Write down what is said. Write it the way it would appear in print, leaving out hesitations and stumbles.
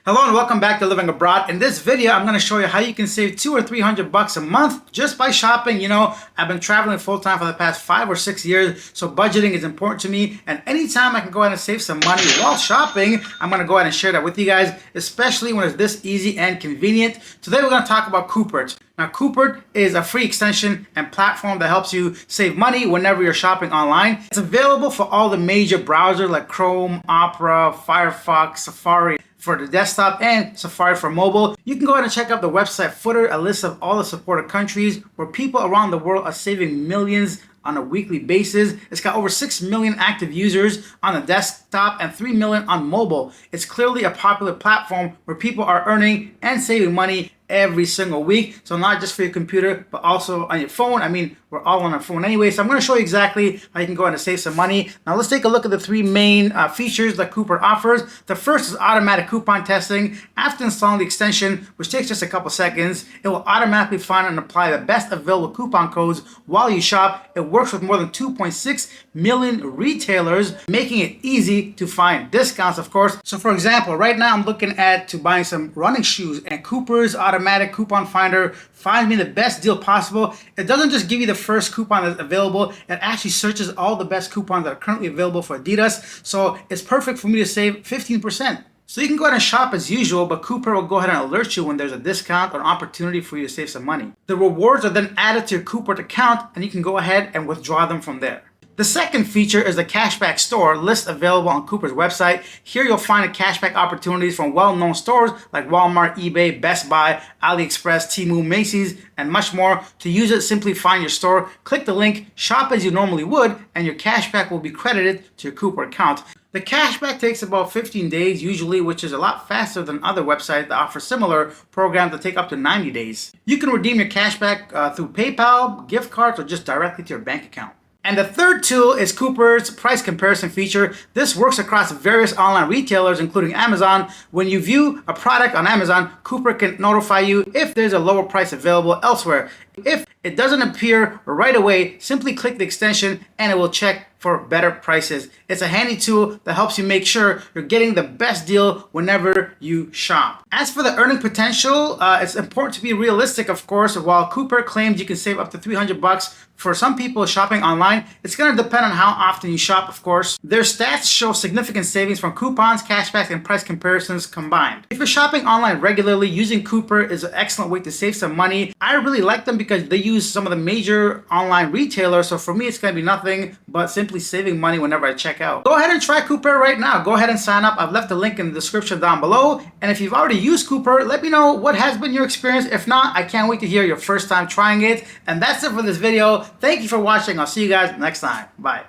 Hello and welcome back to Living Abroad. In this video, I'm going to show you how you can save $200 or $300 a month just by shopping. You know, I've been traveling full time for the past 5 or 6 years, so budgeting is important to me. And anytime I can go ahead and save some money while shopping, I'm going to go ahead and share that with you guys, especially when it's this easy and convenient. Today, we're going to talk about Coupert. Now, Coupert is a free extension and platform that helps you save money whenever you're shopping online. It's available for all the major browsers like Chrome, Opera, Firefox, Safari for the desktop and Safari for mobile. You can go ahead and check out the website footer, a list of all the supported countries where people around the world are saving millions on a weekly basis. It's got over 6 million active users on the desktop and 3 million on mobile. It's clearly a popular platform where people are earning and saving money every single week. So not just for your computer, but also on your phone. I mean, we're all on our phone anyway. So I'm going to show you exactly how you can go ahead and save some money. Now let's take a look at the 3 main features that Coupert offers. The first is automatic coupon testing. After installing the extension, which takes just a couple seconds, it will automatically find and apply the best available coupon codes while you shop. It works with more than 2.6 million retailers, making it easy to find discounts, of course. So for example, right now I'm looking at buying some running shoes, and Coupert's automatic coupon finder finds me the best deal possible. It doesn't just give you the first coupon that's available, it actually searches all the best coupons that are currently available for Adidas. So it's perfect for me to save 15%. So you can go ahead and shop as usual, but Coupert will go ahead and alert you when there's a discount or an opportunity for you to save some money. The rewards are then added to your Coupert account, and you can go ahead and withdraw them from there. The second feature is the cashback store list available on Coupert's website. Here you'll find the cashback opportunities from well-known stores like Walmart, eBay, Best Buy, AliExpress, Temu, Macy's, and much more. To use it, simply find your store, click the link, shop as you normally would, and your cashback will be credited to your Coupert account. The cashback takes about 15 days usually, which is a lot faster than other websites that offer similar programs that take up to 90 days. You can redeem your cashback through PayPal, gift cards, or just directly to your bank account. And the third tool is Coupert's price comparison feature. This works across various online retailers, including Amazon. When you view a product on Amazon, Coupert can notify you if there's a lower price available elsewhere. If it doesn't appear right away, simply click the extension and it will check for better prices. It's a handy tool that helps you make sure you're getting the best deal whenever you shop. As for the earning potential, it's important to be realistic, of course. While Coupert claims you can save up to $300, for some people shopping online, it's going to depend on how often you shop, of course. Their stats show significant savings from coupons, cashbacks, and price comparisons combined. If you're shopping online regularly, using Coupert is an excellent way to save some money. I really like them because they use some of the major online retailers, so for me it's going to be nothing but simply saving money whenever I check out. Go ahead and try Coupert right now. Go ahead and sign up. I've left the link in the description down below. And if you've already used Coupert, let me know what has been your experience. If not, I can't wait to hear your first time trying it. And that's it for this video. Thank you for watching. I'll see you guys next time. Bye.